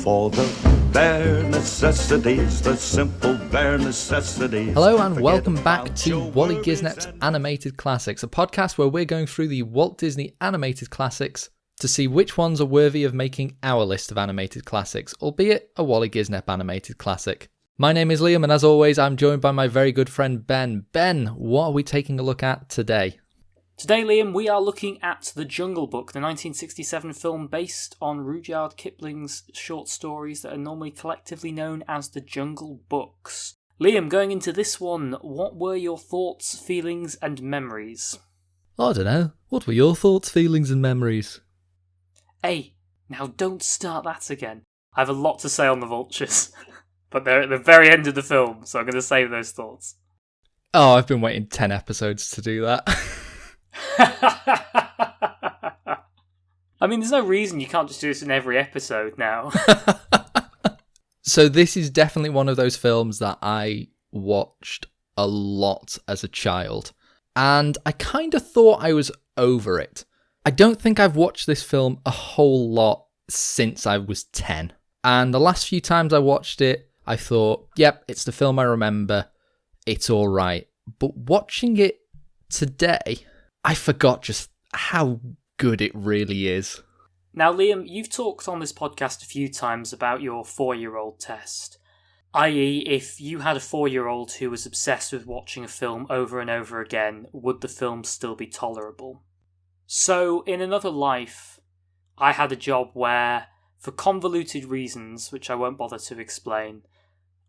for the bare necessities, the simple bare necessities. Hello and welcome back to Waly Gisnep's Animated Classics, a podcast where we're going through the Walt Disney animated classics to see which ones are worthy of making our list of animated classics, albeit a Waly Gisnep animated classic. My name is Liam, and as always, I'm joined by my very good friend Ben. Ben, what are we taking a look at today? Today, Liam, we are looking at The Jungle Book, the 1967 film based on Rudyard Kipling's short stories that are normally collectively known as the Jungle Books. Liam, going into this one, what were your thoughts, feelings, and memories? I don't know. What were your thoughts, feelings, and memories? Hey, now don't start that again. I have a lot to say on the vultures, but they're at the very end of the film, so I'm going to save those thoughts. Oh, I've been waiting 10 episodes to do that. I mean, there's no reason you can't just do this in every episode now. So this is definitely one of those films that I watched a lot as a child, and I kind of thought I was over it. I don't think I've watched this film a whole lot since I was 10, and the last few times I watched it, I thought, yep, it's the film I remember, it's alright. But watching it today, I forgot just how good it really is. Now, Liam, you've talked on this podcast a few times about your 4-year-old test. I.e., if you had a 4-year-old who was obsessed with watching a film over and over again, would the film still be tolerable? So, in another life, I had a job where, for convoluted reasons, which I won't bother to explain,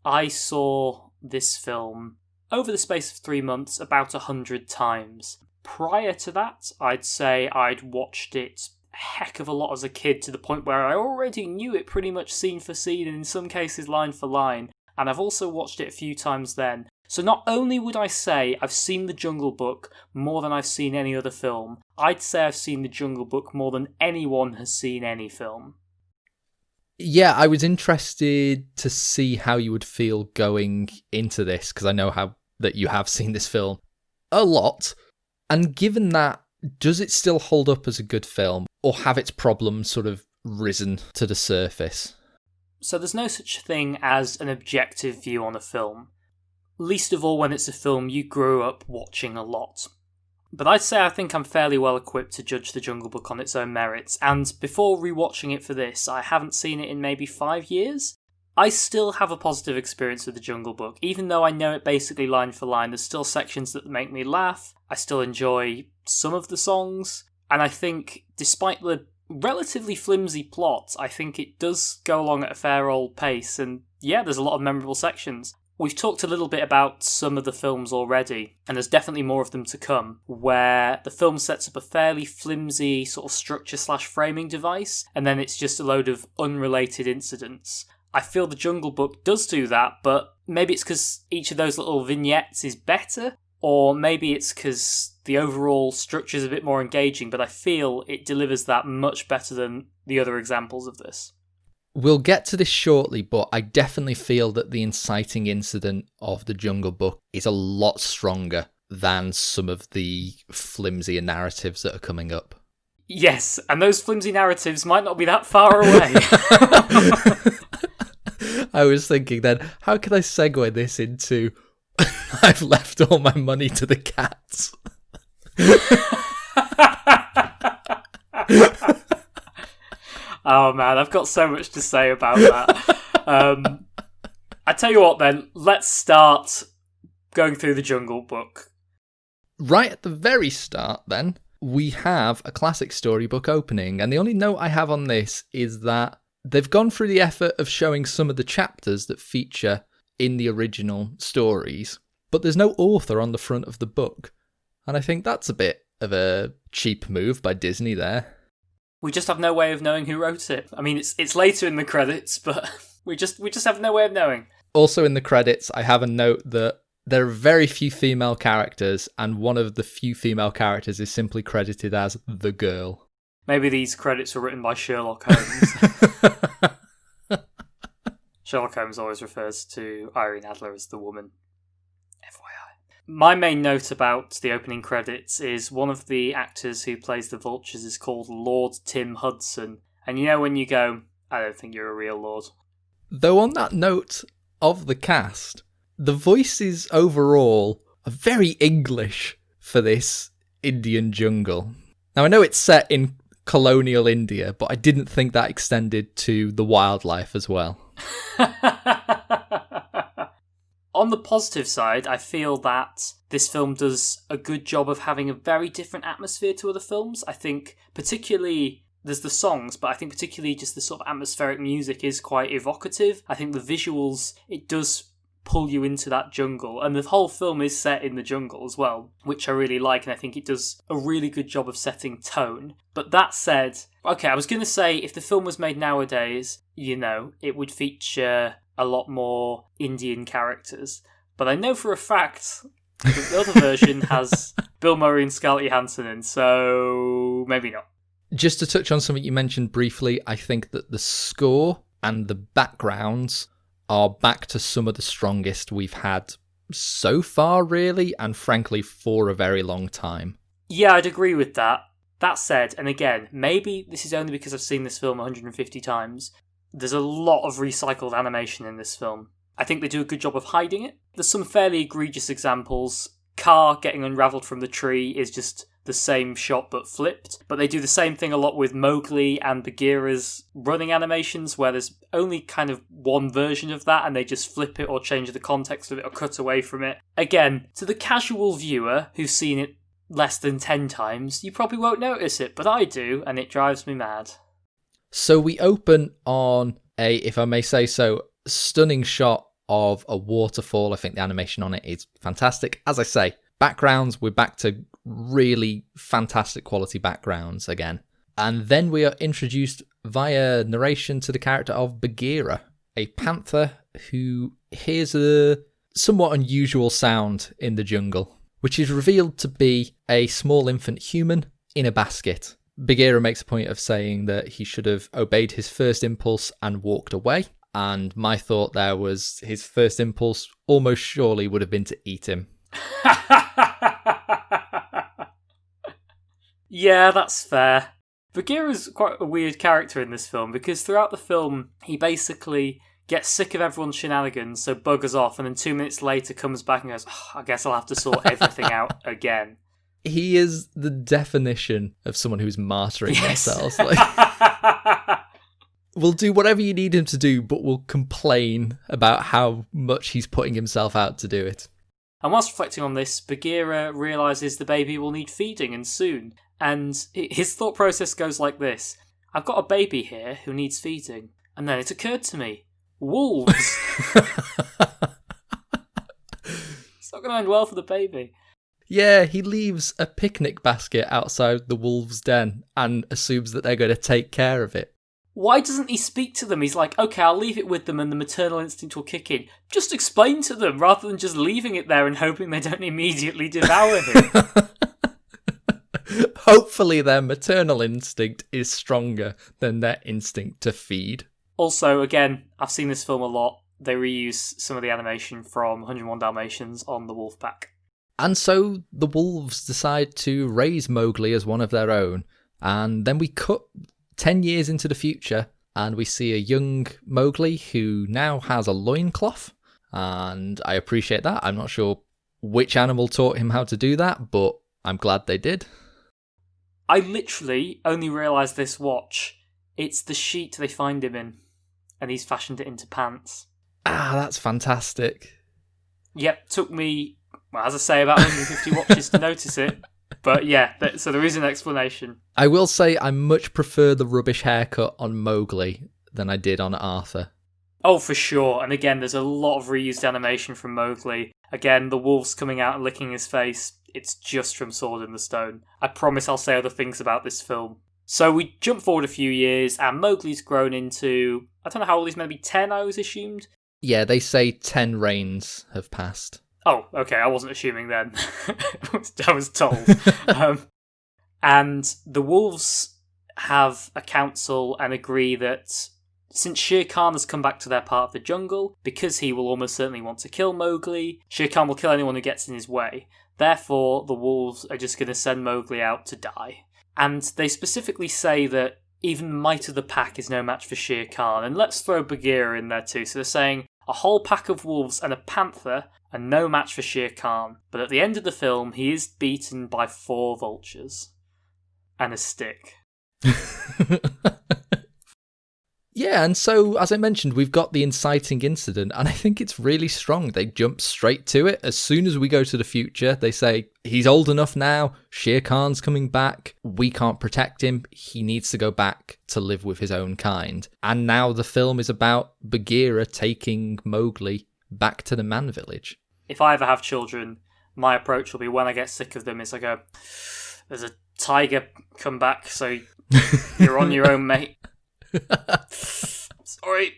I saw this film over the space of 3 months about 100 times. Prior to that, I'd say I'd watched it a heck of a lot as a kid, to the point where I already knew it pretty much scene for scene and in some cases line for line, and I've also watched it a few times then. So not only would I say I've seen The Jungle Book more than I've seen any other film, I'd say I've seen The Jungle Book more than anyone has seen any film. Yeah, I was interested to see how you would feel going into this, because I know that you have seen this film a lot. And given that, does it still hold up as a good film, or have its problems sort of risen to the surface? So there's no such thing as an objective view on a film. Least of all when it's a film you grew up watching a lot. But I'd say I think I'm fairly well equipped to judge The Jungle Book on its own merits, and before rewatching it for this, I haven't seen it in maybe 5 years. I still have a positive experience with The Jungle Book, even though I know it basically line for line. There's still sections that make me laugh, I still enjoy some of the songs, and I think, despite the relatively flimsy plot, I think it does go along at a fair old pace, and yeah, there's a lot of memorable sections. We've talked a little bit about some of the films already, and there's definitely more of them to come, where the film sets up a fairly flimsy sort of structure/framing device, and then it's just a load of unrelated incidents. I feel The Jungle Book does do that, but maybe it's because each of those little vignettes is better, or maybe it's because the overall structure is a bit more engaging, but I feel it delivers that much better than the other examples of this. We'll get to this shortly, but I definitely feel that the inciting incident of The Jungle Book is a lot stronger than some of the flimsier narratives that are coming up. Yes, and those flimsy narratives might not be that far away. I was thinking then, how can I segue this into I've left all my money to the cats? Oh man, I've got so much to say about that. I tell you what then, let's start going through The Jungle Book. Right at the very start then, we have a classic storybook opening, and the only note I have on this is that they've gone through the effort of showing some of the chapters that feature in the original stories, but there's no author on the front of the book, and I think that's a bit of a cheap move by Disney there. We just have no way of knowing who wrote it. I mean, it's later in the credits, but we just have no way of knowing. Also in the credits, I have a note that there are very few female characters, and one of the few female characters is simply credited as the girl. Maybe these credits were written by Sherlock Holmes. Sherlock Holmes always refers to Irene Adler as the woman. FYI. My main note about the opening credits is one of the actors who plays the vultures is called Lord Tim Hudson. And you know when you go, I don't think you're a real lord. Though on that note of the cast, the voices overall are very English for this Indian jungle. Now, I know it's set in colonial India, but I didn't think that extended to the wildlife as well. On the positive side, I feel that this film does a good job of having a very different atmosphere to other films. I think particularly there's the songs, but I think particularly just the sort of atmospheric music is quite evocative. I think the visuals, it does pull you into that jungle, and the whole film is set in the jungle as well, which I really like, and I think it does a really good job of setting tone. But that said, okay, I was going to say if the film was made nowadays, it would feature a lot more Indian characters, but I know for a fact that the other version has Bill Murray and Scarlett Johansson in, so maybe not. Just to touch on something you mentioned briefly, I think that the score and the backgrounds are back to some of the strongest we've had so far, really, and frankly, for a very long time. Yeah, I'd agree with that. That said, and again, maybe this is only because I've seen this film 150 times, there's a lot of recycled animation in this film. I think they do a good job of hiding it. There's some fairly egregious examples. Car getting unravelled from the tree is just the same shot but flipped. But they do the same thing a lot with Mowgli and Bagheera's running animations, where there's only kind of one version of that and they just flip it or change the context of it or cut away from it. Again, to the casual viewer who's seen it less than 10 times, you probably won't notice it, but I do, and it drives me mad. So we open on a, if I may say so, stunning shot of a waterfall. I think the animation on it is fantastic. As I say, backgrounds, we're back to really fantastic quality backgrounds again. And then we are introduced via narration to the character of Bagheera, a panther who hears a somewhat unusual sound in the jungle, which is revealed to be a small infant human in a basket. Bagheera makes a point of saying that he should have obeyed his first impulse and walked away. And my thought there was his first impulse almost surely would have been to eat him. Yeah, that's fair. Bagheera's quite a weird character in this film, because throughout the film, he basically gets sick of everyone's shenanigans, so buggers off, and then 2 minutes later comes back and goes, I guess I'll have to sort everything out again. He is the definition of someone who's martyring themselves. Will do whatever you need him to do, but will complain about how much he's putting himself out to do it. And whilst reflecting on this, Bagheera realises the baby will need feeding, and soon. And his thought process goes like this: I've got a baby here who needs feeding. And then it occurred to me, wolves! It's not going to end well for the baby. Yeah, he leaves a picnic basket outside the wolves' den and assumes that they're going to take care of it. Why doesn't he speak to them? He's like, okay, I'll leave it with them and the maternal instinct will kick in. Just explain to them rather than just leaving it there and hoping they don't immediately devour him. Hopefully their maternal instinct is stronger than their instinct to feed. Also, again, I've seen this film a lot. They reuse some of the animation from 101 Dalmatians on the wolf pack. And so the wolves decide to raise Mowgli as one of their own. And then we cut 10 years into the future and we see a young Mowgli who now has a loincloth. And I appreciate that. I'm not sure which animal taught him how to do that, but I'm glad they did. I literally only realised this watch. It's the sheet they find him in. And he's fashioned it into pants. Ah, that's fantastic. Yep, took me, well, as I say, about 150 watches to notice it. But yeah, so there is an explanation. I will say I much prefer the rubbish haircut on Mowgli than I did on Arthur. Oh, for sure. And again, there's a lot of reused animation from Mowgli. Again, the wolves coming out and licking his face. It's just from Sword in the Stone. I promise I'll say other things about this film. So we jump forward a few years, and Mowgli's grown into, I don't know how old he's meant to be, 10, I was assumed? Yeah, they say 10 reigns have passed. Oh, okay, I wasn't assuming then. I was told. And the wolves have a council and agree that since Shere Khan has come back to their part of the jungle, because he will almost certainly want to kill Mowgli, Shere Khan will kill anyone who gets in his way. Therefore, the wolves are just going to send Mowgli out to die. And they specifically say that even might of the pack is no match for Shere Khan. And let's throw Bagheera in there too. So they're saying a whole pack of wolves and a panther are no match for Shere Khan. But at the end of the film, he is beaten by 4 vultures and a stick. Yeah, and so, as I mentioned, we've got the inciting incident, and I think it's really strong. They jump straight to it. As soon as we go to the future, they say, he's old enough now, Shere Khan's coming back, we can't protect him, he needs to go back to live with his own kind. And now the film is about Bagheera taking Mowgli back to the man village. If I ever have children, my approach will be, when I get sick of them, is I go, there's a tiger come back, so you're on your own, mate. Sorry.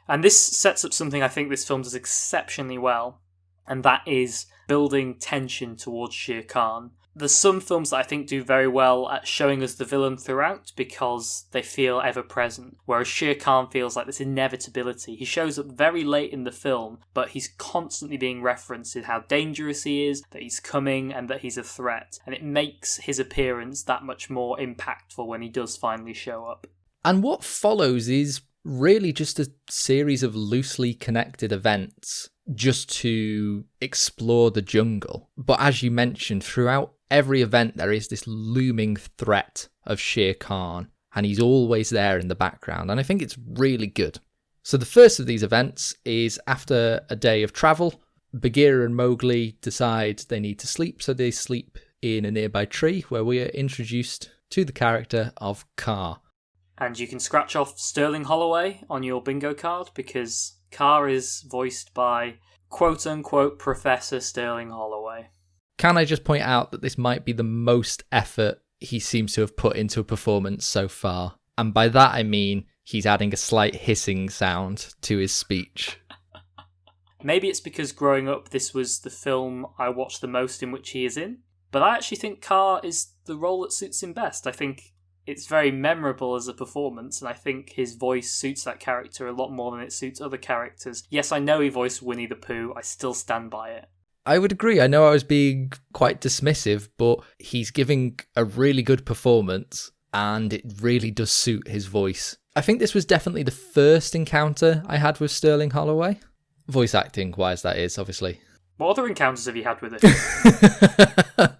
And this sets up something I think this film does exceptionally well, and that is building tension towards Shere Khan. There's some films that I think do very well at showing us the villain throughout because they feel ever present, whereas Shere Khan feels like this inevitability. He shows up very late in the film, but he's constantly being referenced in how dangerous he is, that he's coming, and that he's a threat. And it makes his appearance that much more impactful when he does finally show up. And what follows is really just a series of loosely connected events just to explore the jungle. But as you mentioned, throughout every event there is this looming threat of Shere Khan, and he's always there in the background, and I think it's really good. So the first of these events is after a day of travel, Bagheera and Mowgli decide they need to sleep, so they sleep in a nearby tree where we are introduced to the character of Kaa. And you can scratch off Sterling Holloway on your bingo card because Kaa is voiced by quote-unquote Professor Sterling Holloway. Can I just point out that this might be the most effort he seems to have put into a performance so far? And by that I mean he's adding a slight hissing sound to his speech. Maybe it's because growing up this was the film I watched the most in which he is in. But I actually think Kaa is the role that suits him best. I think it's very memorable as a performance, and I think his voice suits that character a lot more than it suits other characters. Yes, I know he voiced Winnie the Pooh, I still stand by it. I would agree. I know I was being quite dismissive, but he's giving a really good performance, and it really does suit his voice. I think this was definitely the first encounter I had with Sterling Holloway. Voice acting wise, that is, obviously. What other encounters have you had with it?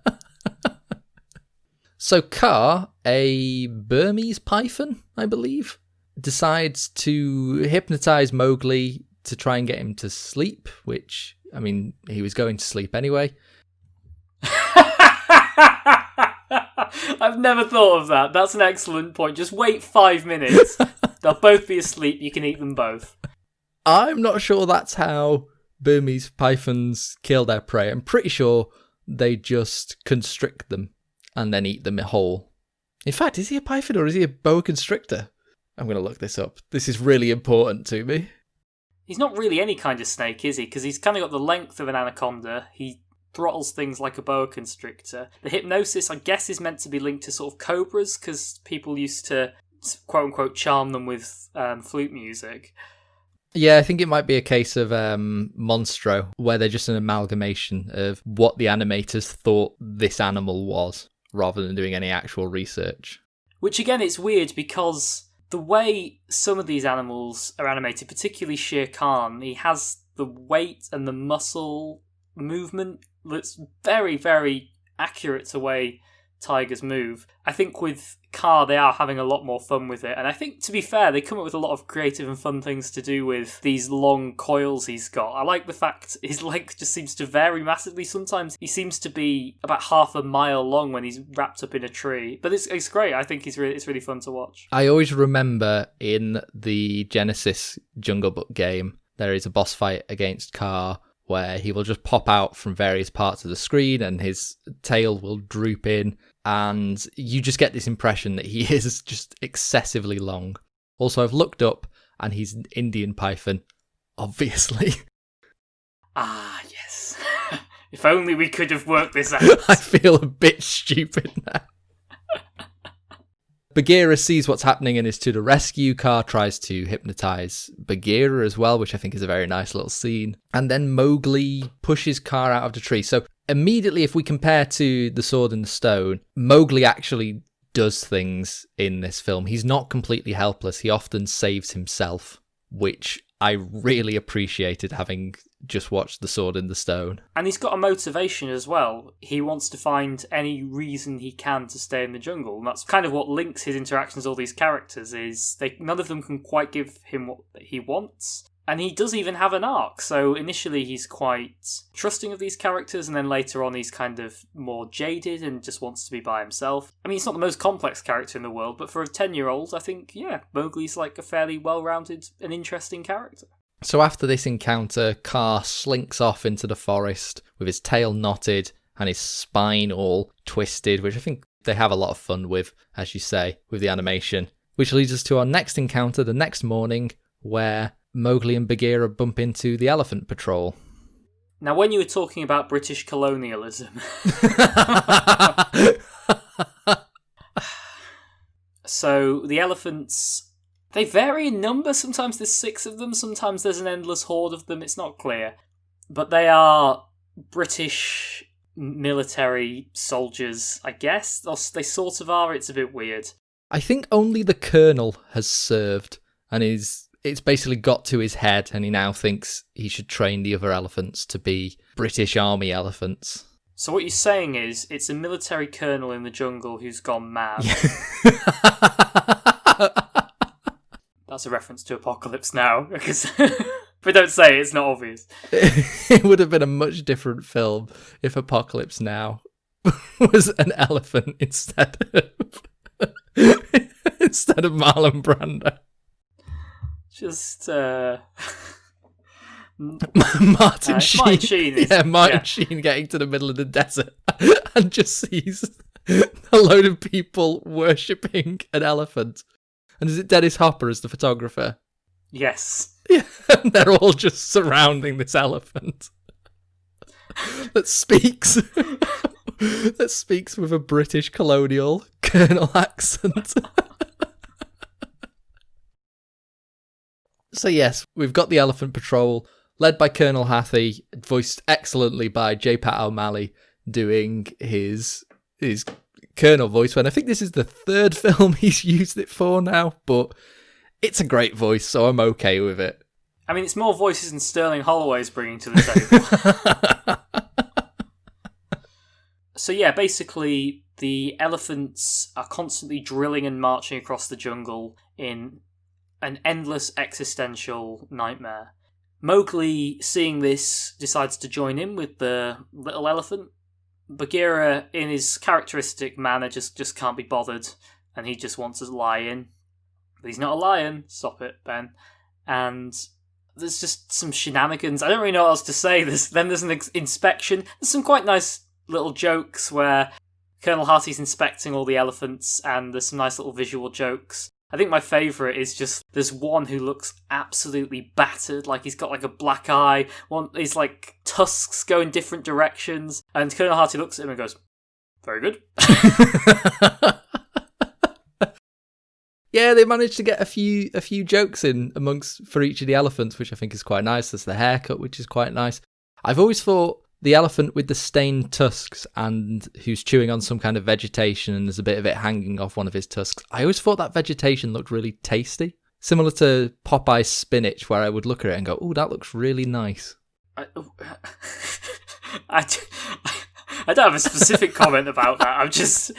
So Kaa, a Burmese python, I believe, decides to hypnotise Mowgli to try and get him to sleep, which, I mean, he was going to sleep anyway. I've never thought of that. That's an excellent point. Just wait 5 minutes. They'll both be asleep. You can eat them both. I'm not sure that's how Burmese pythons kill their prey. I'm pretty sure they just constrict them and then eat them whole. In fact, is he a python or is he a boa constrictor? I'm going to look this up. This is really important to me. He's not really any kind of snake, is he? Because he's kind of got the length of an anaconda. He throttles things like a boa constrictor. The hypnosis, I guess, is meant to be linked to sort of cobras, because people used to, quote-unquote, charm them with flute music. Yeah, I think it might be a case of Monstro, where they're just an amalgamation of what the animators thought this animal was, rather than doing any actual research. Which, again, it's weird, because the way some of these animals are animated, particularly Shere Khan, he has the weight and the muscle movement that's very, very accurate to the way tigers move. I think with Kaa, they are having a lot more fun with it. And I think, to be fair, they come up with a lot of creative and fun things to do with these long coils he's got. I like the fact his length just seems to vary massively. Sometimes he seems to be about half a mile long when he's wrapped up in a tree. But it's great. I think it's really fun to watch. I always remember in the Genesis Jungle Book game, there is a boss fight against Kaa where he will just pop out from various parts of the screen and his tail will droop in, and you just get this impression that he is just excessively long. Also, I've looked up and he's an Indian python, obviously. Ah, yes. If only we could have worked this out. I feel a bit stupid now. Bagheera sees what's happening and is to the rescue. Kaa tries to hypnotise Bagheera as well, which I think is a very nice little scene. And then Mowgli pushes Kaa out of the tree. So immediately, if we compare to The Sword and the Stone, Mowgli actually does things in this film. He's not completely helpless. He often saves himself, which I really appreciated having just watched The Sword in the Stone. And he's got a motivation as well. He wants to find any reason he can to stay in the jungle. And that's kind of what links his interactions with all these characters, is none of them can quite give him what he wants. And he does even have an arc. So initially he's quite trusting of these characters, and then later on he's kind of more jaded and just wants to be by himself. I mean, he's not the most complex character in the world, but for a 10-year-old, I think, yeah, Mowgli's like a fairly well-rounded and interesting character. So after this encounter, Kaa slinks off into the forest with his tail knotted and his spine all twisted, which I think they have a lot of fun with, as you say, with the animation. Which leads us to our next encounter the next morning, where Mowgli and Bagheera bump into the elephant patrol. Now, when you were talking about British colonialism... So, the elephants, they vary in number. Sometimes there's 6 of them, sometimes there's an endless horde of them, it's not clear. But they are British military soldiers, I guess. They sort of are, it's a bit weird. I think only the Colonel has served, and it's basically got to his head, and he now thinks he should train the other elephants to be British Army elephants. So what you're saying is, it's a military colonel in the jungle who's gone mad. That's a reference to Apocalypse Now, because if we don't say it, it's not obvious. It would have been a much different film if Apocalypse Now was an elephant instead of Marlon Brando. Just, Martin Sheen. Martin Sheen getting to the middle of the desert and just sees a load of people worshipping an elephant. And is it Dennis Hopper as the photographer? Yes. Yeah, and they're all just surrounding this elephant that speaks with a British colonial colonel accent. So yes, we've got the Elephant Patrol, led by Colonel Hathi, voiced excellently by J. Pat O'Malley, doing his Colonel voice, when I think this is the 3rd film he's used it for now, but it's a great voice, so I'm okay with it. I mean, it's more voices than Sterling Holloway's bringing to the table. So yeah, basically, the elephants are constantly drilling and marching across the jungle in an endless existential nightmare. Mowgli, seeing this, decides to join in with the little elephant. Bagheera, in his characteristic manner, just can't be bothered, and he just wants a lion. But he's not a lion. Stop it, Ben. And there's just some shenanigans. I don't really know what else to say. Then there's an inspection. There's some quite nice little jokes where Colonel Harty's inspecting all the elephants, and there's some nice little visual jokes. I think my favourite is just, there's one who looks absolutely battered, like he's got like a black eye, his like tusks go in different directions, and Colonel Harty looks at him and goes, very good. Yeah, they managed to get a few jokes in for each of the elephants, which I think is quite nice. There's the haircut, which is quite nice. I've always thought the elephant with the stained tusks and who's chewing on some kind of vegetation and there's a bit of it hanging off one of his tusks, I always thought that vegetation looked really tasty. Similar to Popeye's spinach, where I would look at it and go, oh, that looks really nice. I don't have a specific comment about that. I'm just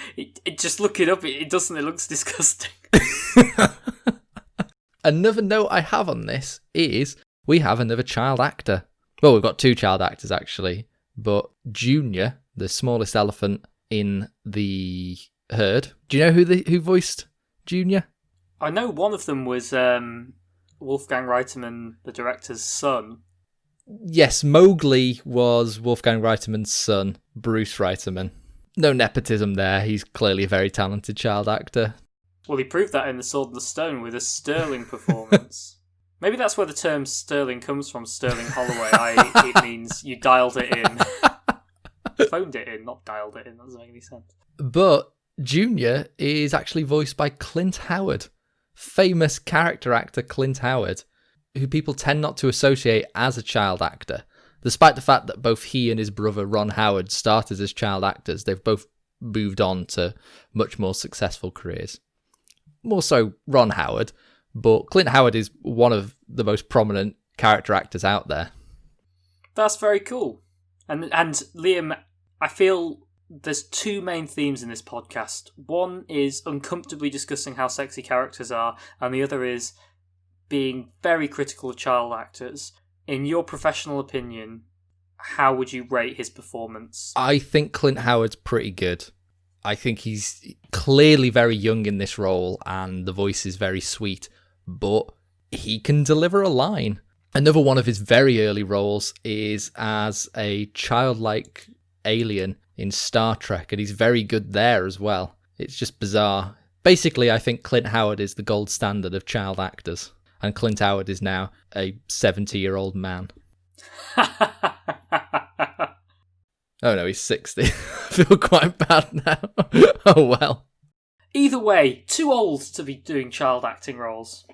look it up. It doesn't. It looks disgusting. Another note I have on this is we have another child actor. Well, we've got 2 child actors actually, but Junior, the smallest elephant in the herd. Do you know who voiced Junior? I know one of them was Wolfgang Reitman, the director's son. Yes, Mowgli was Wolfgang Reitman's son, Bruce Reitman. No nepotism there. He's clearly a very talented child actor. Well, he proved that in The Sword and the Stone with a sterling performance. Maybe that's where the term sterling comes from, Sterling Holloway. It means you dialed it in. Phoned it in, not dialed it in. That doesn't make any sense. But Junior is actually voiced by Clint Howard, famous character actor Clint Howard, who people tend not to associate as a child actor. Despite the fact that both he and his brother Ron Howard started as child actors, they've both moved on to much more successful careers. More so Ron Howard, but Clint Howard is one of the most prominent character actors out there. That's very cool. And Liam, I feel there's two main themes in this podcast. One is uncomfortably discussing how sexy characters are, and the other is being very critical of child actors. In your professional opinion, how would you rate his performance? I think Clint Howard's pretty good. I think he's clearly very young in this role, and the voice is very sweet, but he can deliver a line. Another one of his very early roles is as a childlike alien in Star Trek, and he's very good there as well. It's just bizarre. Basically, I think Clint Howard is the gold standard of child actors, and Clint Howard is now a 70-year-old man. Oh no, he's 60. I feel quite bad now. Oh well. Either way, too old to be doing child acting roles.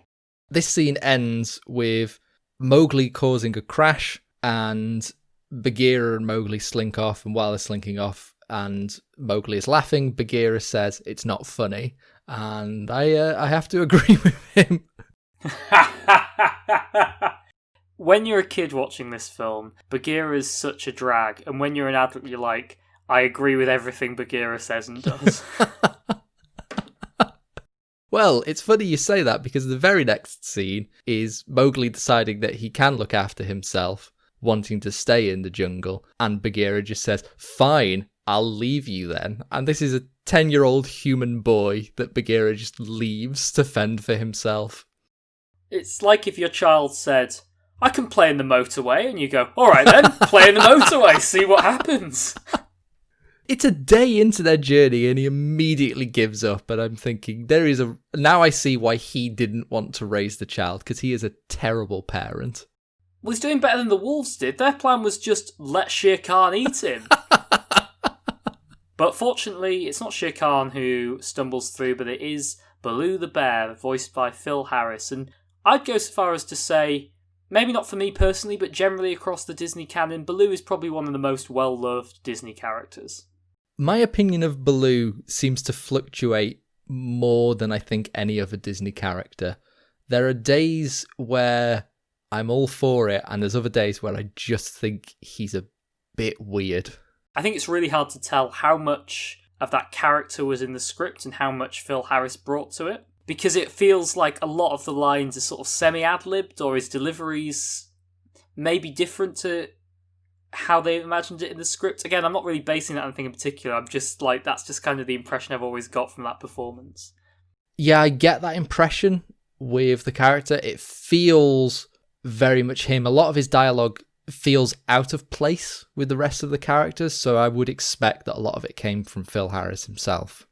This scene ends with Mowgli causing a crash, and Bagheera and Mowgli slink off, and while they're slinking off and Mowgli is laughing, Bagheera says it's not funny, and I have to agree with him. When you're a kid watching this film, Bagheera is such a drag, and when you're an adult, you're like, I agree with everything Bagheera says and does. Well, it's funny you say that, because the very next scene is Mowgli deciding that he can look after himself, wanting to stay in the jungle, and Bagheera just says, fine, I'll leave you then. And this is a 10-year-old human boy that Bagheera just leaves to fend for himself. It's like if your child said, I can play in the motorway, and you go, alright then, play in the motorway, see what happens. It's a day into their journey and he immediately gives up, and I'm thinking, now I see why he didn't want to raise the child, because he is a terrible parent. Well, he's doing better than the wolves did. Their plan was just let Shere Khan eat him. But fortunately, it's not Shere Khan who stumbles through, but it is Baloo the bear, voiced by Phil Harris. And I'd go so far as to say, maybe not for me personally, but generally across the Disney canon, Baloo is probably one of the most well-loved Disney characters. My opinion of Baloo seems to fluctuate more than I think any other Disney character. There are days where I'm all for it, and there's other days where I just think he's a bit weird. I think it's really hard to tell how much of that character was in the script and how much Phil Harris brought to it, because it feels like a lot of the lines are sort of semi-ad-libbed, or his deliveries may be different to how they imagined it in the script. Again, I'm not really basing that on anything in particular. I'm just like, that's just kind of the impression I've always got from that performance. Yeah, I get that impression with the character. It feels very much him. A lot of his dialogue feels out of place with the rest of the characters, so I would expect that a lot of it came from Phil Harris himself.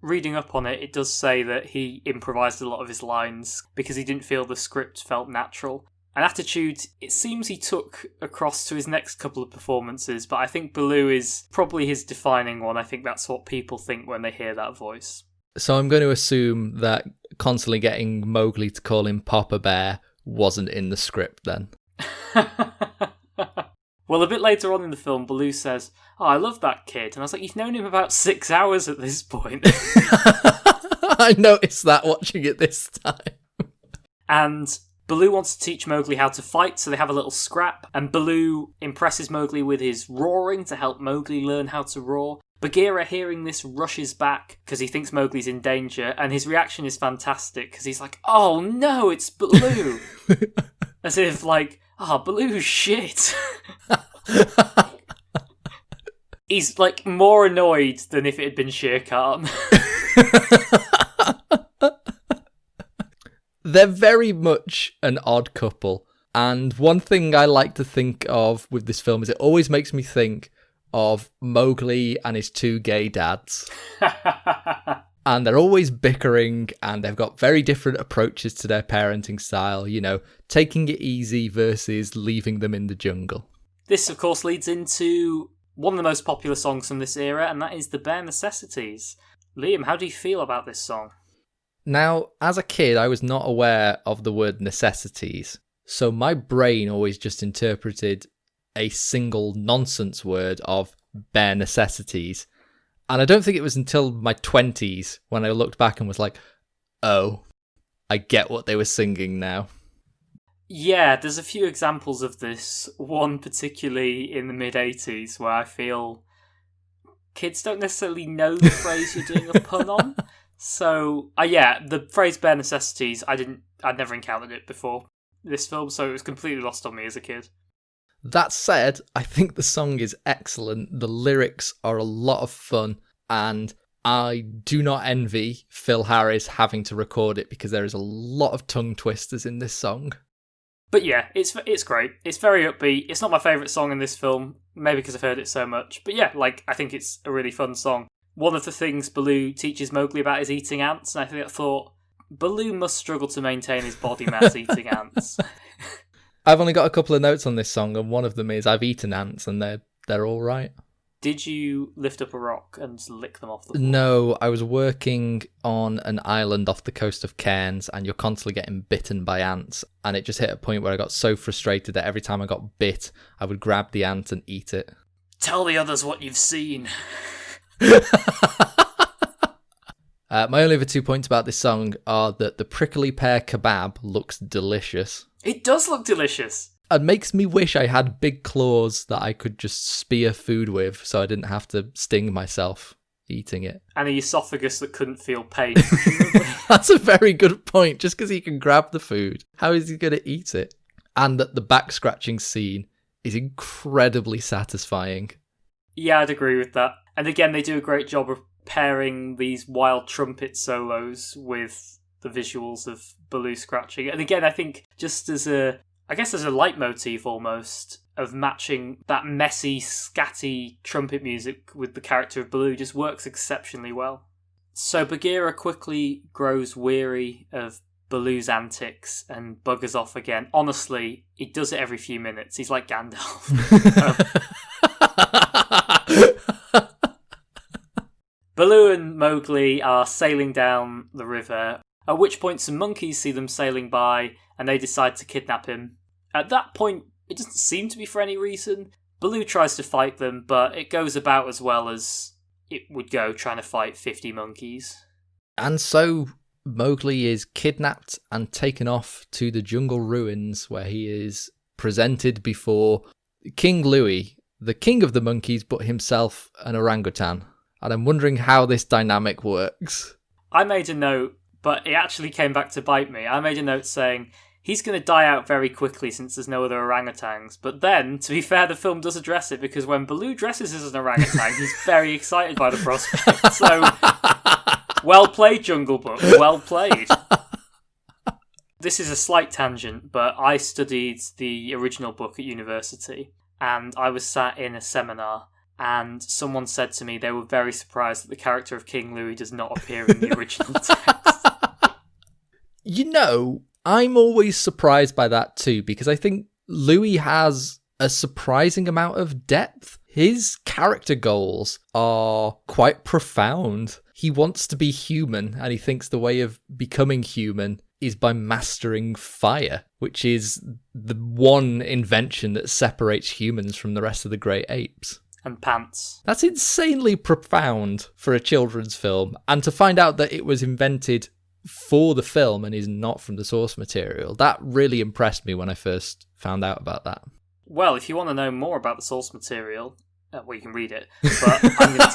Reading up on it, it does say that he improvised a lot of his lines because he didn't feel the script felt natural. An attitude, it seems he took across to his next couple of performances, but I think Baloo is probably his defining one. I think that's what people think when they hear that voice. So I'm going to assume that constantly getting Mowgli to call him Papa Bear wasn't in the script then. Well, a bit later on in the film, Baloo says, "Oh, I love that kid." And I was like, you've known him about 6 hours at this point. I noticed that watching it this time. And Baloo wants to teach Mowgli how to fight, so they have a little scrap, and Baloo impresses Mowgli with his roaring to help Mowgli learn how to roar. Bagheera, hearing this, rushes back because he thinks Mowgli's in danger, and his reaction is fantastic because he's like, "Oh no, it's Baloo!" As if like, "Oh, Baloo's shit." He's like more annoyed than if it had been Shere Khan. They're very much an odd couple, and one thing I like to think of with this film is it always makes me think of Mowgli and his two gay dads. And they're always bickering, and they've got very different approaches to their parenting style, you know, taking it easy versus leaving them in the jungle. This, of course, leads into one of the most popular songs from this era, and that is the Bare Necessities. Liam, how do you feel about this song? Now, as a kid, I was not aware of the word necessities, so my brain always just interpreted a single nonsense word of bare necessities And I don't think it was until my 20s when I looked back and was like, oh, I get what they were singing now. Yeah, there's a few examples of this. One particularly in the mid-80s where I feel kids don't necessarily know the phrase you're doing a pun on. So, the phrase bare necessities, I'd never encountered it before this film, so it was completely lost on me as a kid. That said, I think the song is excellent. The lyrics are a lot of fun, and I do not envy Phil Harris having to record it because there is a lot of tongue twisters in this song. But yeah, it's great. It's very upbeat. It's not my favourite song in this film, maybe because I've heard it so much. But yeah, I think it's a really fun song. One of the things Baloo teaches Mowgli about is eating ants, and I thought, Baloo must struggle to maintain his body mass eating ants. I've only got a couple of notes on this song, and one of them is I've eaten ants, and they're all right. Did you lift up a rock and lick them off the floor? No, I was working on an island off the coast of Cairns, and you're constantly getting bitten by ants, and it just hit a point where I got so frustrated that every time I got bit, I would grab the ant and eat it. Tell the others what you've seen. My only other 2 points about this song are that the prickly pear kebab looks delicious. It does look delicious. And makes me wish I had big claws that I could just spear food with so I didn't have to sting myself eating it. And an esophagus that couldn't feel pain. That's a very good point. Just because he can grab the food, how is he going to eat it? And that the back scratching scene is incredibly satisfying. Yeah, I'd agree with that. And again, they do a great job of pairing these wild trumpet solos with the visuals of Baloo scratching. And again, I think just as a leitmotif almost of matching that messy, scatty trumpet music with the character of Baloo just works exceptionally well. So Bagheera quickly grows weary of Baloo's antics and buggers off again. Honestly, he does it every few minutes. He's like Gandalf. Baloo and Mowgli are sailing down the river, at which point some monkeys see them sailing by and they decide to kidnap him. At that point, it doesn't seem to be for any reason. Baloo tries to fight them, but it goes about as well as it would go trying to fight 50 monkeys. And so Mowgli is kidnapped and taken off to the jungle ruins where he is presented before King Louie, the king of the monkeys, but himself an orangutan. And I'm wondering how this dynamic works. I made a note, but it actually came back to bite me. I made a note saying, he's going to die out very quickly since there's no other orangutans. But then, to be fair, the film does address it, because when Baloo dresses as an orangutan, he's very excited by the prospect. So, well played, Jungle Book. Well played. This is a slight tangent, but I studied the original book at university, and I was sat in a seminar, and someone said to me they were very surprised that the character of King Louie does not appear in the original text. You know, I'm always surprised by that too, because I think Louie has a surprising amount of depth. His character goals are quite profound. He wants to be human, and he thinks the way of becoming human is by mastering fire, which is the one invention that separates humans from the rest of the great apes. And pants. That's insanely profound for a children's film, and to find out that it was invented for the film and is not from the source material, that really impressed me when I first found out about that. Well, if you want to know more about the source material, well, you can read it, but I'm going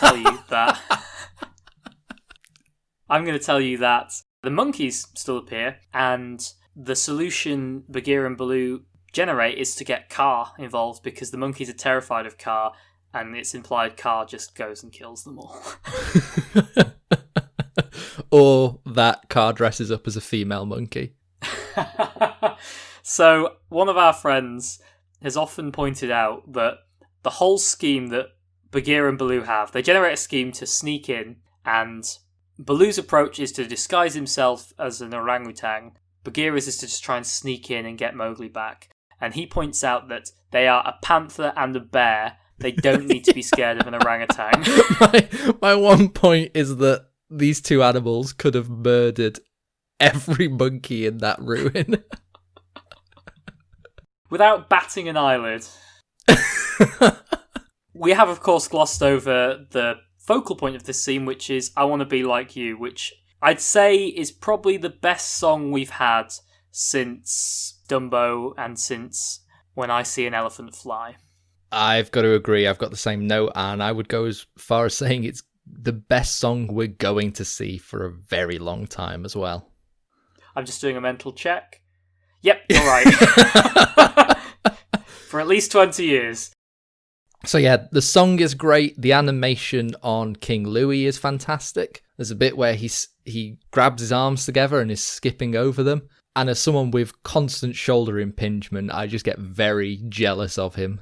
to tell you that the monkeys still appear, and the solution Bagheera and Baloo generate is to get Kaa involved, because the monkeys are terrified of Kaa, and it's implied Kaa just goes and kills them all. Or that Kaa dresses up as a female monkey. So, one of our friends has often pointed out that the whole scheme that Bagheera and Baloo have, they generate a scheme to sneak in, and Baloo's approach is to disguise himself as an orangutan. Bagheera's is to just try and sneak in and get Mowgli back. And he points out that they are a panther and a bear. They don't need to be scared of an orangutan. My one point is that these two animals could have murdered every monkey in that ruin. Without batting an eyelid. We have, of course, glossed over the focal point of this scene, which is I Want to Be Like You, which I'd say is probably the best song we've had since Dumbo and since When I See an Elephant Fly. I've got to agree. I've got the same note, and I would go as far as saying it's the best song we're going to see for a very long time as well. I'm just doing a mental check. Yep, you're right. For at least 20 years. So yeah, the song is great. The animation on King Louie is fantastic. There's a bit where he grabs his arms together and is skipping over them. And as someone with constant shoulder impingement, I just get very jealous of him.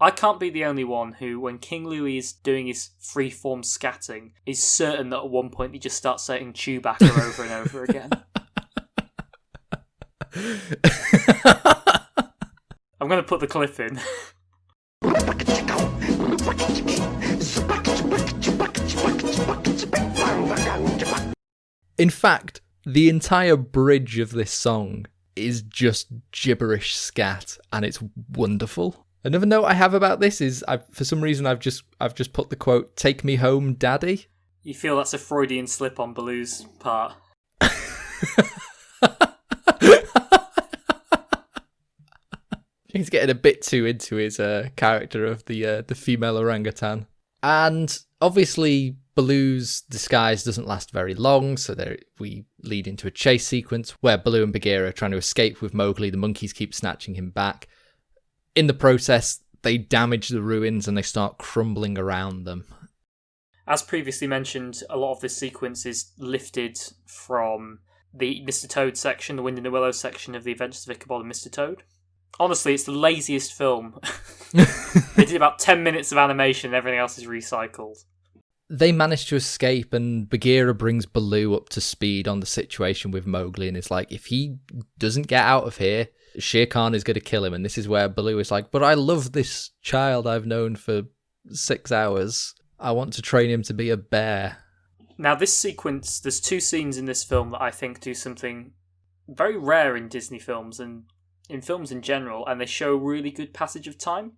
I can't be the only one who, when King Louie is doing his free-form scatting, is certain that at one point he just starts saying Chewbacca over and over again. I'm going to put the clip in. In fact, the entire bridge of this song is just gibberish scat, and it's wonderful. Another note I have about this is, for some reason, I've just put the quote, "Take me home, daddy." You feel that's a Freudian slip on Baloo's part. He's getting a bit too into his character of the female orangutan. And obviously, Baloo's disguise doesn't last very long, so we lead into a chase sequence where Baloo and Bagheera are trying to escape with Mowgli. The monkeys keep snatching him back. In the process, they damage the ruins and they start crumbling around them. As previously mentioned, a lot of this sequence is lifted from the Mr. Toad section, the Wind in the Willows section of The Adventures of Ichabod and Mr. Toad. Honestly, it's the laziest film. They did about 10 minutes of animation and everything else is recycled. They manage to escape, and Bagheera brings Baloo up to speed on the situation with Mowgli, and it's like, if he doesn't get out of here, Shere Khan is going to kill him. And this is where Baloo is like, but I love this child I've known for 6 hours. I want to train him to be a bear. Now, this sequence, there's 2 scenes in this film that I think do something very rare in Disney films and in films in general, and they show really good passage of time.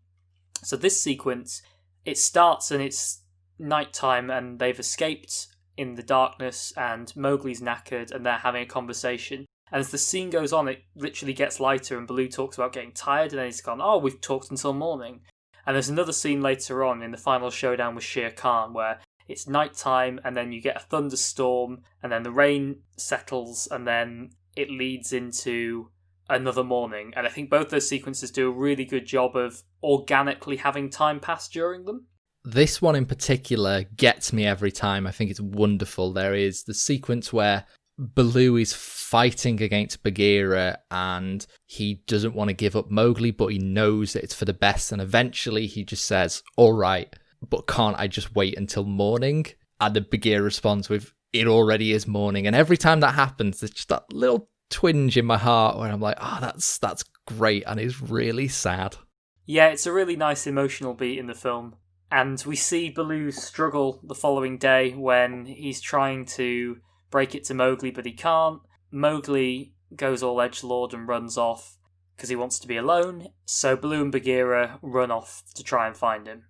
So this sequence, it starts and it's nighttime and they've escaped in the darkness and Mowgli's knackered and they're having a conversation. And as the scene goes on, it literally gets lighter and Baloo talks about getting tired and then he's gone, oh, we've talked until morning. And there's another scene later on in the final showdown with Shere Khan where it's nighttime and then you get a thunderstorm and then the rain settles and then it leads into another morning. And I think both those sequences do a really good job of organically having time pass during them. This one in particular gets me every time. I think it's wonderful. There is the sequence where Baloo is fighting against Bagheera and he doesn't want to give up Mowgli, but he knows that it's for the best. And eventually he just says, all right, but can't I just wait until morning? And the Bagheera responds with, it already is morning. And every time that happens, there's just that little twinge in my heart where I'm like, oh, that's great. And it's really sad. Yeah, it's a really nice emotional beat in the film. And we see Baloo struggle the following day when he's trying to break it to Mowgli, but he can't. Mowgli goes all edgelord and runs off because he wants to be alone. So Baloo and Bagheera run off to try and find him.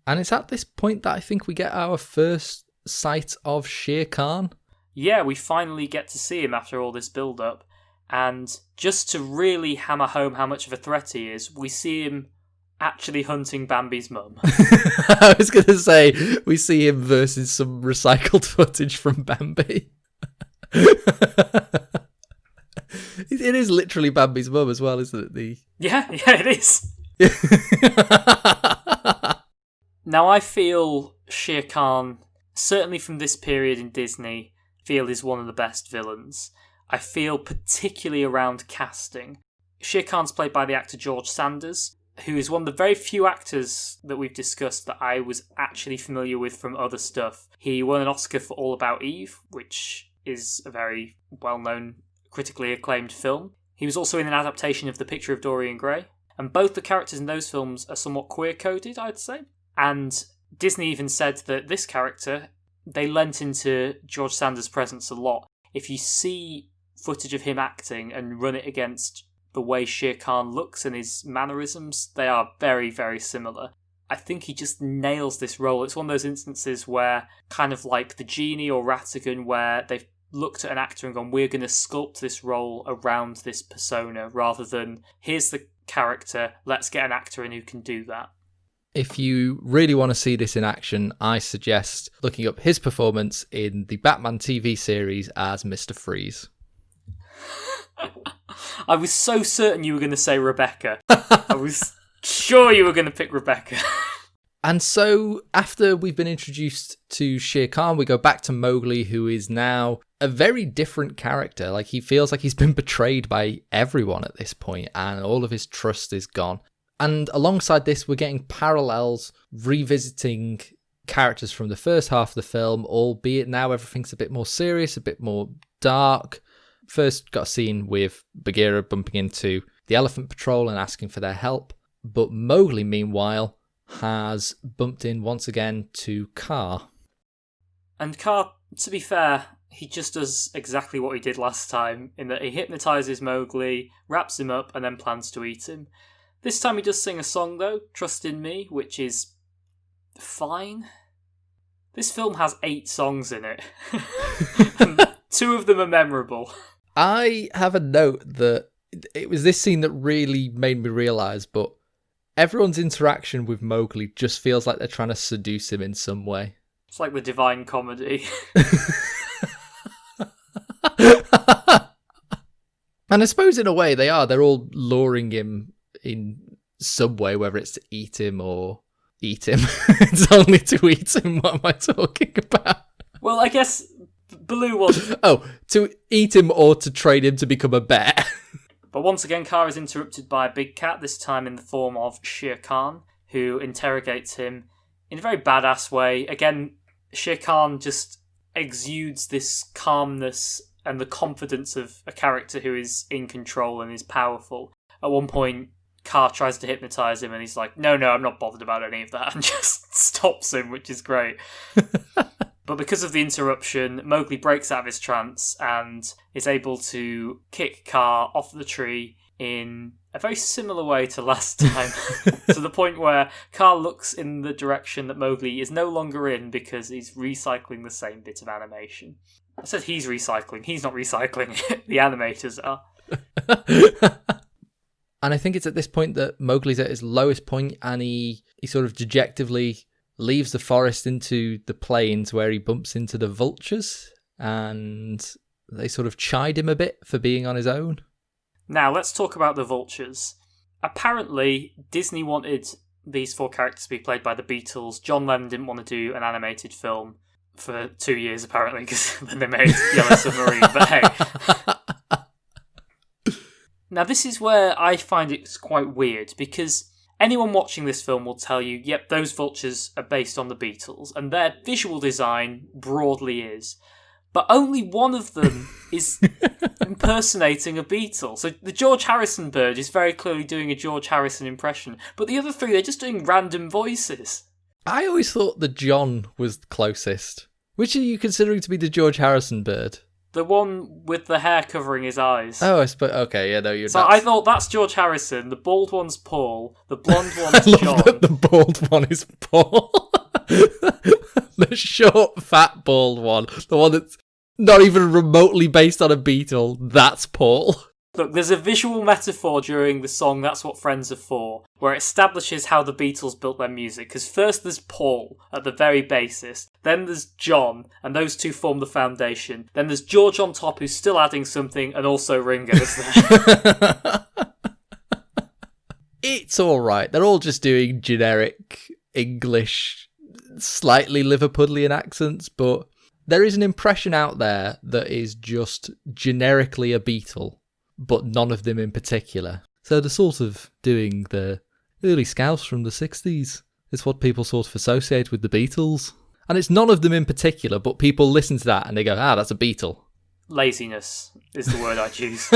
And it's at this point that I think we get our first sight of Shere Khan. Yeah, we finally get to see him after all this build-up. And just to really hammer home how much of a threat he is, we see him actually hunting Bambi's mum. I was going to say, we see him versus some recycled footage from Bambi. It is literally Bambi's mum as well, isn't it? Yeah, it is. Now, I feel Shere Khan, certainly from this period in Disney, is one of the best villains. I feel particularly around casting. Shere Khan's played by the actor George Sanders, who is one of the very few actors that we've discussed that I was actually familiar with from other stuff. He won an Oscar for All About Eve, which is a very well-known, critically acclaimed film. He was also in an adaptation of The Picture of Dorian Gray, and both the characters in those films are somewhat queer-coded, I'd say. And Disney even said that this character, they lent into George Sanders' presence a lot. If you see footage of him acting and run it against the way Shere Khan looks and his mannerisms, they are very, very similar. I think he just nails this role. It's one of those instances where, kind of like the Genie or Ratigan, where they've looked at an actor and gone, we're going to sculpt this role around this persona, rather than, here's the character, let's get an actor in who can do that. If you really want to see this in action, I suggest looking up his performance in the Batman TV series as Mr. Freeze. I was so certain you were going to say Rebecca. I was sure you were going to pick Rebecca. And so, after we've been introduced to Shere Khan, we go back to Mowgli, who is now a very different character. Like, he feels like he's been betrayed by everyone at this point, and all of his trust is gone. And alongside this, we're getting parallels, revisiting characters from the first half of the film, albeit now everything's a bit more serious, a bit more dark. First, got a scene with Bagheera bumping into the Elephant Patrol and asking for their help. But Mowgli, meanwhile, has bumped in once again to Kaa. And Kaa, to be fair, he just does exactly what he did last time, in that he hypnotises Mowgli, wraps him up, and then plans to eat him. This time he does sing a song, though, Trust in Me, which is fine. This film has 8 songs in it. And 2 of them are memorable. I have a note that it was this scene that really made me realise, but everyone's interaction with Mowgli just feels like they're trying to seduce him in some way. It's like the Divine Comedy. And I suppose in a way they are. They're all luring him in some way, whether it's to eat him or eat him. It's only to eat him. What am I talking about? Well, I guess Baloo was... Oh, to eat him or to train him to become a bear. But once again, Kaa is interrupted by a big cat, this time in the form of Shere Khan, who interrogates him in a very badass way. Again, Shere Khan just exudes this calmness and the confidence of a character who is in control and is powerful. At one point, Kaa tries to hypnotise him and he's like, no, I'm not bothered about any of that, and just stops him, which is great. But because of the interruption, Mowgli breaks out of his trance and is able to kick Kaa off the tree in a very similar way to last time. To the point where Kaa looks in the direction that Mowgli is no longer in because he's recycling the same bit of animation. I said he's recycling. He's not recycling it. The animators are. And I think it's at this point that Mowgli's at his lowest point, and he sort of dejectedly leaves the forest into the plains where he bumps into the vultures, and they sort of chide him a bit for being on his own. Now, let's talk about the vultures. Apparently, Disney wanted these 4 characters to be played by the Beatles. John Lennon didn't want to do an animated film for 2 years, apparently, because then they made Yellow Submarine, but hey. Now, this is where I find it quite weird, because anyone watching this film will tell you, yep, those vultures are based on the Beatles, and their visual design broadly is. But only one of them is impersonating a Beatle. So the George Harrison bird is very clearly doing a George Harrison impression, but the other 3, they're just doing random voices. I always thought the John was closest. Which are you considering to be the George Harrison bird? The one with the hair covering his eyes. Oh, I suppose. Okay, yeah, no, you're. So I thought that's George Harrison. The bald one's Paul. The blonde one's I love John. that the bald one is Paul. The short, fat, bald one. The one that's not even remotely based on a Beatle. That's Paul. Look, there's a visual metaphor during the song That's What Friends Are For, where it establishes how the Beatles built their music. Because first there's Paul at the very basis, then there's John, and those 2 form the foundation. Then there's George on top, who's still adding something, and also Ringo's there. It's alright. They're all just doing generic English, slightly Liverpudlian accents, but there is an impression out there that is just generically a Beatle, but none of them in particular. So they're sort of doing the early Scouts from the 60s. It's what people sort of associate with the Beatles. And it's none of them in particular, but people listen to that and they go, that's a Beatle. Laziness is the word I choose.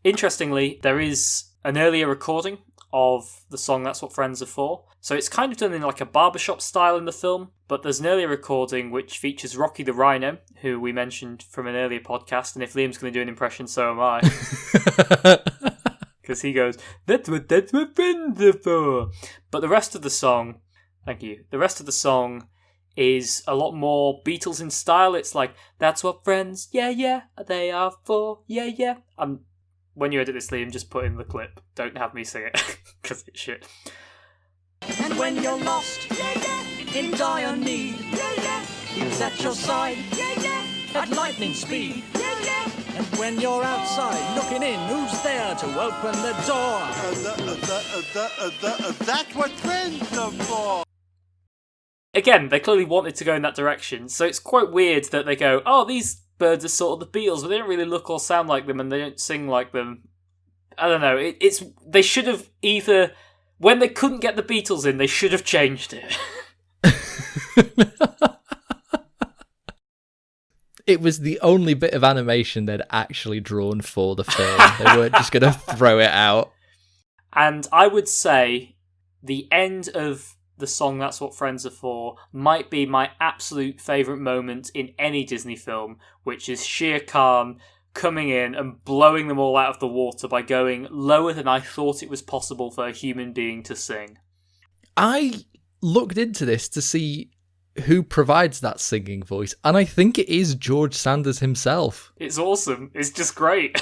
Interestingly, there is an earlier recording of the song That's What Friends Are For. So it's kind of done in like a barbershop style in the film, but there's an earlier recording which features Rocky the Rhino, who we mentioned from an earlier podcast, and if Liam's going to do an impression, so am I. because he goes, that's what friends are for. But the rest of the song, thank you, the rest of the song is a lot more Beatles in style. It's like, that's what friends, yeah, they are for, yeah. When you edit this, Liam, just put in the clip. Don't have me sing it, because it's shit. And when you're lost, in dire need, he's at your side, at lightning speed. And when you're outside looking in, who's there to open the door? That's what friends are for. Again, they clearly wanted to go in that direction, so it's quite weird that they go, oh, these birds are sort of the Beatles, but they don't really look or sound like them, and they don't sing like them. I don't know. They should have either, when they couldn't get the Beatles in, they should have changed it. It was the only bit of animation they'd actually drawn for the film. They weren't just going to throw it out. And I would say the end of the song That's What Friends Are For might be my absolute favourite moment in any Disney film, which is Shere Khan coming in and blowing them all out of the water by going lower than I thought it was possible for a human being to sing. I looked into this to see who provides that singing voice, and I think it is George Sanders himself. It's awesome. It's just great.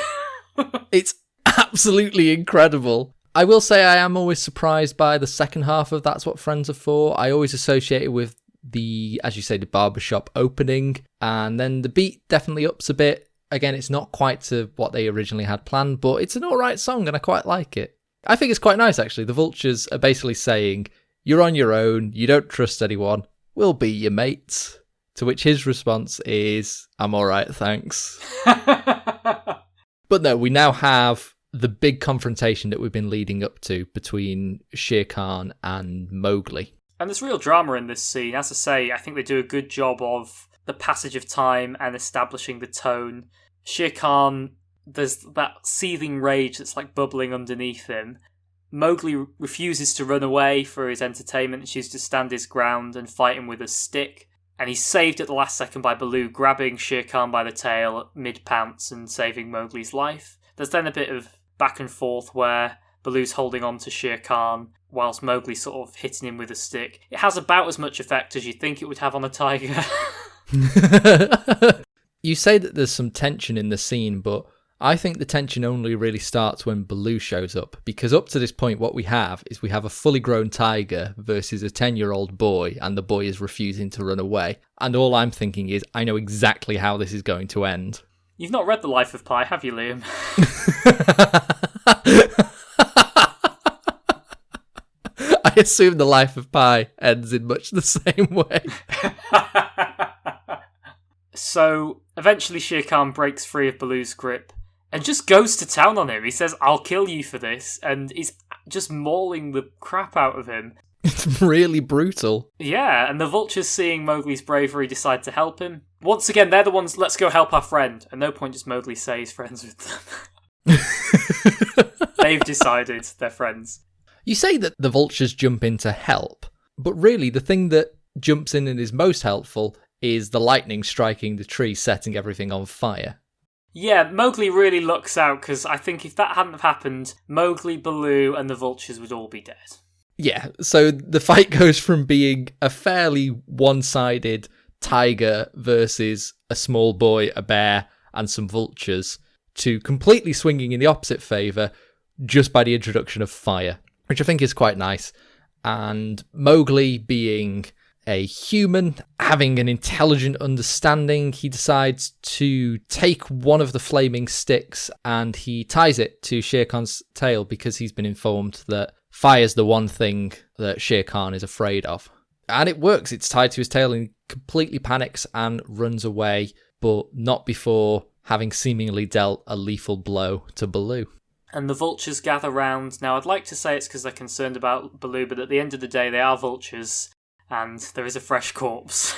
It's absolutely incredible. I will say I am always surprised by the second half of That's What Friends Are For. I always associate it with the, as you say, the barbershop opening, and then the beat definitely ups a bit. Again, it's not quite to what they originally had planned, but it's an alright song and I quite like it. I think it's quite nice, actually. The vultures are basically saying, you're on your own, you don't trust anyone, we'll be your mates. To which his response is, I'm alright, thanks. But no, we now have the big confrontation that we've been leading up to between Shere Khan and Mowgli. And there's real drama in this scene. As I say, I think they do a good job of the passage of time and establishing the tone. Shere Khan, there's that seething rage that's like bubbling underneath him. Mowgli refuses to run away for his entertainment and chooses to stand his ground and fight him with a stick. And he's saved at the last second by Baloo grabbing Shere Khan by the tail mid-pounce and saving Mowgli's life. There's then a bit of back and forth where Baloo's holding on to Shere Khan whilst Mowgli's sort of hitting him with a stick. It has about as much effect as you think it would have on a tiger. You say that there's some tension in the scene, but I think the tension only really starts when Baloo shows up, because up to this point what we have is we have a fully grown tiger versus a 10-year-old boy, and the boy is refusing to run away. And all I'm thinking is, I know exactly how this is going to end. You've not read The Life of Pi, have you, Liam? I assume The Life of Pi ends in much the same way. So, eventually Shere Khan breaks free of Baloo's grip and just goes to town on him. He says, I'll kill you for this, and he's just mauling the crap out of him. It's really brutal. Yeah, and the vultures, seeing Mowgli's bravery, decide to help him. Once again, they're the ones, let's go help our friend. At no point does Mowgli say he's friends with them. They've decided they're friends. You say that the vultures jump in to help, but really the thing that jumps in and is most helpful is the lightning striking the tree, setting everything on fire. Yeah, Mowgli really lucks out, because I think if that hadn't have happened, Mowgli, Baloo, and the vultures would all be dead. Yeah, so the fight goes from being a fairly one-sided tiger versus a small boy, a bear, and some vultures, to completely swinging in the opposite favour just by the introduction of fire, which I think is quite nice. And Mowgli, being a human, having an intelligent understanding, he decides to take one of the flaming sticks and he ties it to Shere Khan's tail because he's been informed that fire's the one thing that Shere Khan is afraid of. And it works. It's tied to his tail and he completely panics and runs away, but not before having seemingly dealt a lethal blow to Baloo. And the vultures gather round. Now, I'd like to say it's because they're concerned about Baloo, but at the end of the day, they are vultures, and there is a fresh corpse.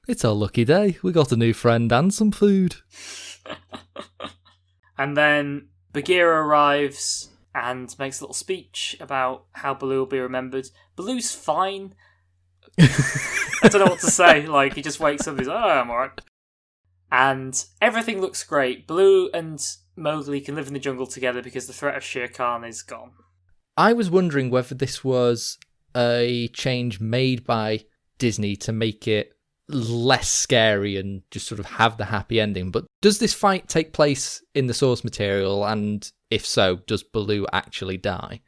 It's our lucky day. We got a new friend and some food. And then Bagheera arrives and makes a little speech about how Baloo will be remembered. Baloo's fine. I don't know what to say. Like, he just wakes up and he's, oh, I'm alright. And everything looks great. Baloo and Mowgli can live in the jungle together because the threat of Shere Khan is gone. I was wondering whether this was a change made by Disney to make it less scary and just sort of have the happy ending. But does this fight take place in the source material? And if so, does Baloo actually die?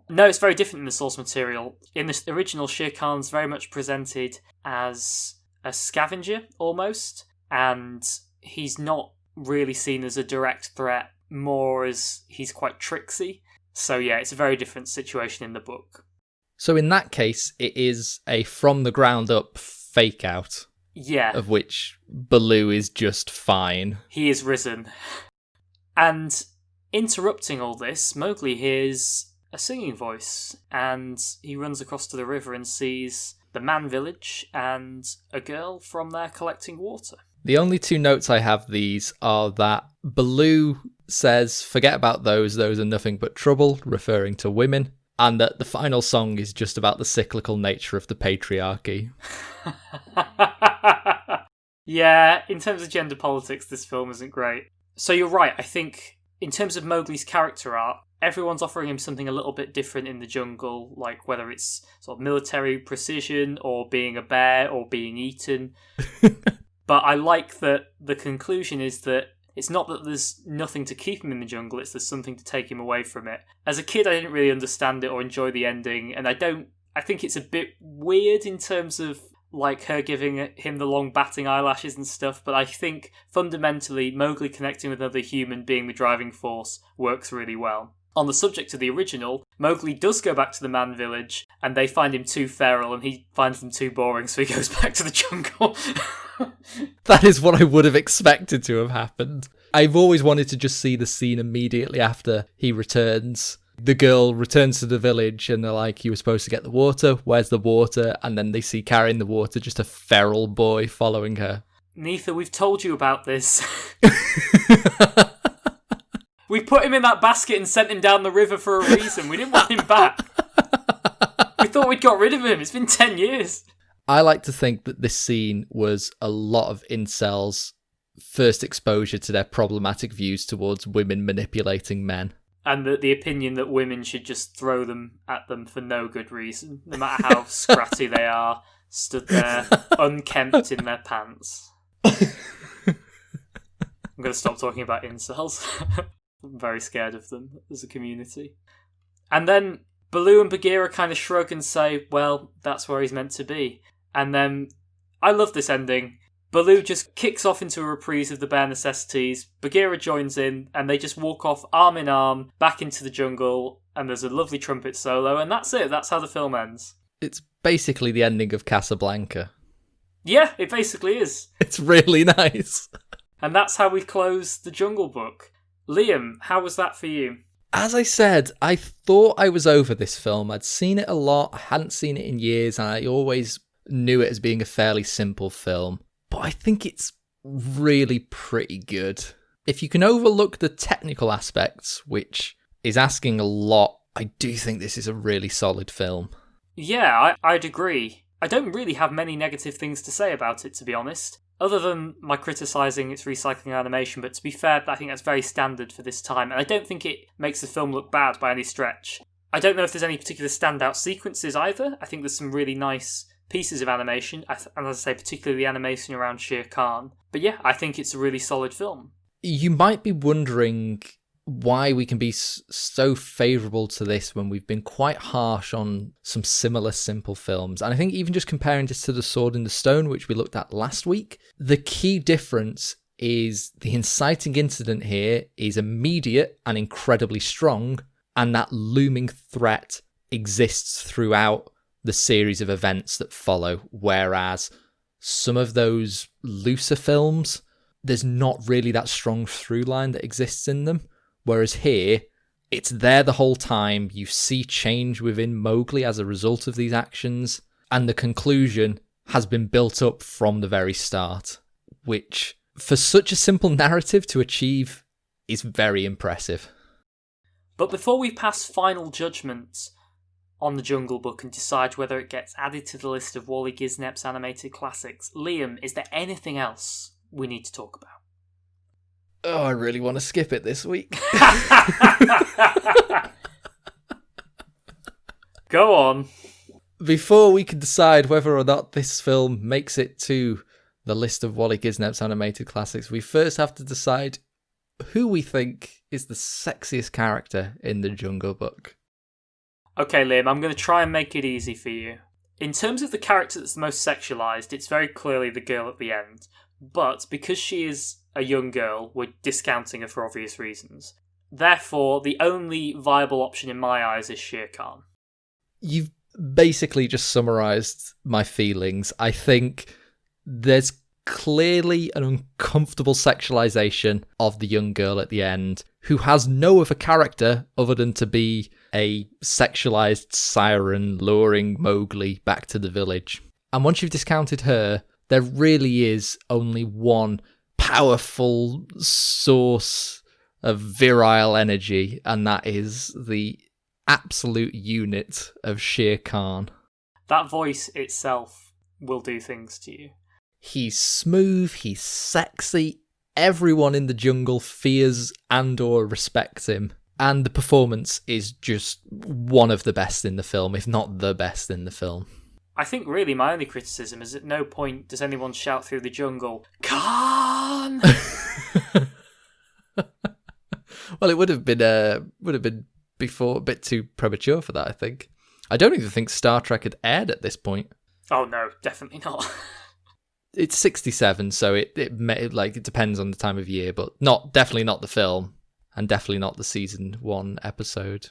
No, it's very different in the source material. In the original, Shere Khan's very much presented as a scavenger, almost. And he's not really seen as a direct threat, more as he's quite tricksy. So yeah, it's a very different situation in the book. So in that case, it is a from the ground up fake out. Yeah. Of which Baloo is just fine. He is risen. And interrupting all this, Mowgli hears a singing voice, and he runs across to the river and sees the man village and a girl from there collecting water. The only two notes I have these are that Baloo says, forget about those are nothing but trouble, referring to women, and that the final song is just about the cyclical nature of the patriarchy. Yeah, in terms of gender politics, this film isn't great. So you're right, I think in terms of Mowgli's character arc, everyone's offering him something a little bit different in the jungle, like whether it's sort of military precision or being a bear or being eaten. But I like that the conclusion is that it's not that there's nothing to keep him in the jungle, it's there's something to take him away from it. As a kid, I didn't really understand it or enjoy the ending, and I think it's a bit weird in terms of like her giving him the long batting eyelashes and stuff, but I think fundamentally Mowgli connecting with another human being the driving force works really well. On the subject of the original, Mowgli does go back to the man village, and they find him too feral, and he finds them too boring, so he goes back to the jungle. That is what I would have expected to have happened. I've always wanted to just see the scene immediately after he returns. The girl returns to the village, and they're like, you were supposed to get the water, where's the water? And then they see carrying the water, just a feral boy following her. Neitha, we've told you about this. We put him in that basket and sent him down the river for a reason. We didn't want him back. We thought we'd got rid of him. It's been 10 years. I like to think that this scene was a lot of incels' first exposure to their problematic views towards women manipulating men. And the opinion that women should just throw them at them for no good reason, no matter how scratty they are, stood there, unkempt in their pants. I'm going to stop talking about incels. I'm very scared of them as a community. And then Baloo and Bagheera kind of shrug and say, well, that's where he's meant to be. And then, I love this ending. Baloo just kicks off into a reprise of the bare necessities, Bagheera joins in, and they just walk off arm in arm back into the jungle, and there's a lovely trumpet solo, and that's it. That's how the film ends. It's basically the ending of Casablanca. Yeah, it basically is. It's really nice. And that's how we close the Jungle Book. Liam, how was that for you? As I said, I thought I was over this film. I'd seen it a lot, I hadn't seen it in years, and I always knew it as being a fairly simple film. But I think it's really pretty good. If you can overlook the technical aspects, which is asking a lot, I do think this is a really solid film. Yeah, I'd agree. I don't really have many negative things to say about it, to be honest. Other than my criticising its recycling animation, but to be fair, I think that's very standard for this time, and I don't think it makes the film look bad by any stretch. I don't know if there's any particular standout sequences either. I think there's some really nice pieces of animation, and as I say, particularly the animation around Shere Khan. But yeah, I think it's a really solid film. You might be wondering why we can be so favourable to this when we've been quite harsh on some similar simple films. And I think even just comparing this to The Sword in the Stone, which we looked at last week, the key difference is the inciting incident here is immediate and incredibly strong, and that looming threat exists throughout the series of events that follow, whereas some of those looser films, there's not really that strong through line that exists in them. Whereas here, it's there the whole time, you see change within Mowgli as a result of these actions, and the conclusion has been built up from the very start, which, for such a simple narrative to achieve, is very impressive. But before we pass final judgment on the Jungle Book and decide whether it gets added to the list of Waly Gisnep's animated classics, Liam, is there anything else we need to talk about. Oh, I really want to skip it this week. Go on. Before we can decide whether or not this film makes it to the list of Waly Gisnep's animated classics, we first have to decide who we think is the sexiest character in the Jungle Book. Okay, Liam, I'm going to try and make it easy for you. In terms of the character that's the most sexualized, it's very clearly the girl at the end. But because she is a young girl, we're discounting her for obvious reasons. Therefore, the only viable option in my eyes is Shere Khan. You've basically just summarised my feelings. I think there's clearly an uncomfortable sexualisation of the young girl at the end, who has no other character other than to be a sexualised siren luring Mowgli back to the village. And once you've discounted her, there really is only one powerful source of virile energy, and that is the absolute unit of Shere Khan. That voice itself will do things to you. He's smooth, he's sexy, everyone in the jungle fears and or respects him, and the performance is just one of the best in the film, if not the best in the film. I think really my only criticism is at no point does anyone shout through the jungle, Khan! Well, it would have been before a bit too premature for that, I think. I don't even think Star Trek had aired at this point. Oh no, definitely not. It's 67, so it depends on the time of year, but definitely not the film, and definitely not the season 1 episode.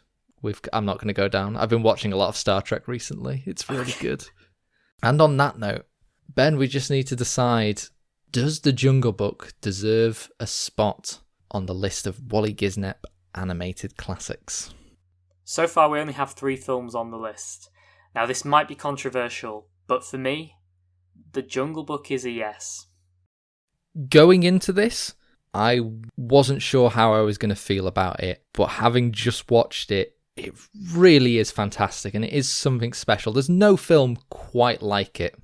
I'm not going to go down. I've been watching a lot of Star Trek recently. It's really good. And on that note, Ben, we just need to decide, does The Jungle Book deserve a spot on the list of Waly Gisnep animated classics? So far we only have 3 films on the list. Now this might be controversial, but for me, The Jungle Book is a yes. Going into this, I wasn't sure how I was going to feel about it, but having just watched it, it really is fantastic, and it is something special. There's no film quite like it.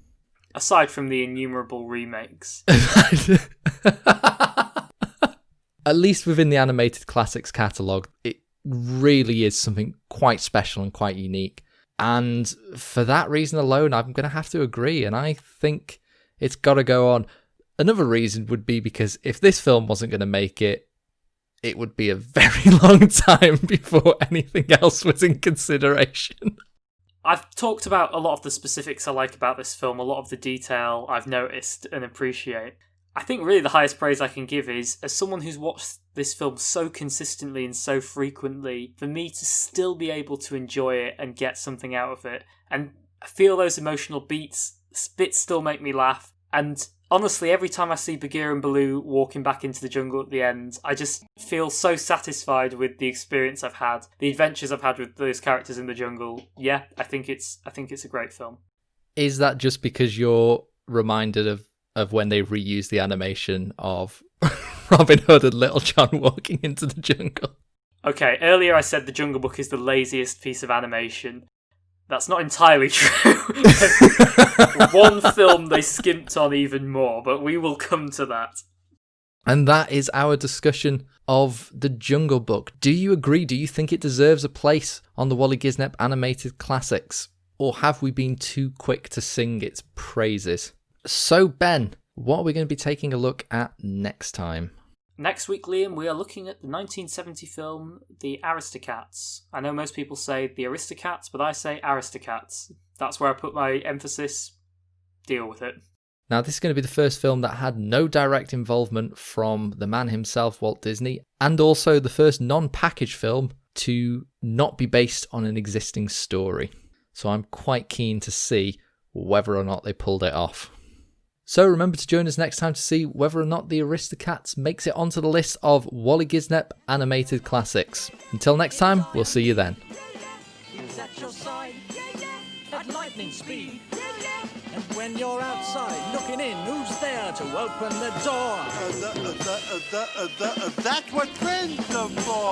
Aside from the innumerable remakes. At least within the animated classics catalogue, it really is something quite special and quite unique. And for that reason alone, I'm going to have to agree, and I think it's got to go on. Another reason would be because if this film wasn't going to make it, it would be a very long time before anything else was in consideration. I've talked about a lot of the specifics I like about this film, a lot of the detail I've noticed and appreciate. I think really the highest praise I can give is, as someone who's watched this film so consistently and so frequently, for me to still be able to enjoy it and get something out of it, and feel those emotional bits still make me laugh. And honestly, every time I see Bagheera and Baloo walking back into the jungle at the end, I just feel so satisfied with the experience I've had, the adventures I've had with those characters in the jungle. Yeah, I think it's a great film. Is that just because you're reminded of when they reused the animation of Robin Hood and Little John walking into the jungle? Okay, earlier I said The Jungle Book is the laziest piece of animation. That's not entirely true. One film they skimped on even more, but we will come to that. And that is our discussion of The Jungle Book. Do you agree? Do you think it deserves a place on the Waly Gisnep animated classics? Or have we been too quick to sing its praises? So, Ben, what are we going to be taking a look at next time? Next week, Liam, we are looking at the 1970 film The Aristocats. I know most people say The Aristocats, but I say Aristocats. That's where I put my emphasis. Deal with it. Now, this is going to be the first film that had no direct involvement from the man himself, Walt Disney, and also the first non-package film to not be based on an existing story. So I'm quite keen to see whether or not they pulled it off. So remember to join us next time to see whether or not The Aristocats makes it onto the list of Waly Gisnep animated classics. Until next time, we'll see you then. Who's at your side? At lightning speed. And when you're outside looking in, who's there to open the door? That's what friends are for.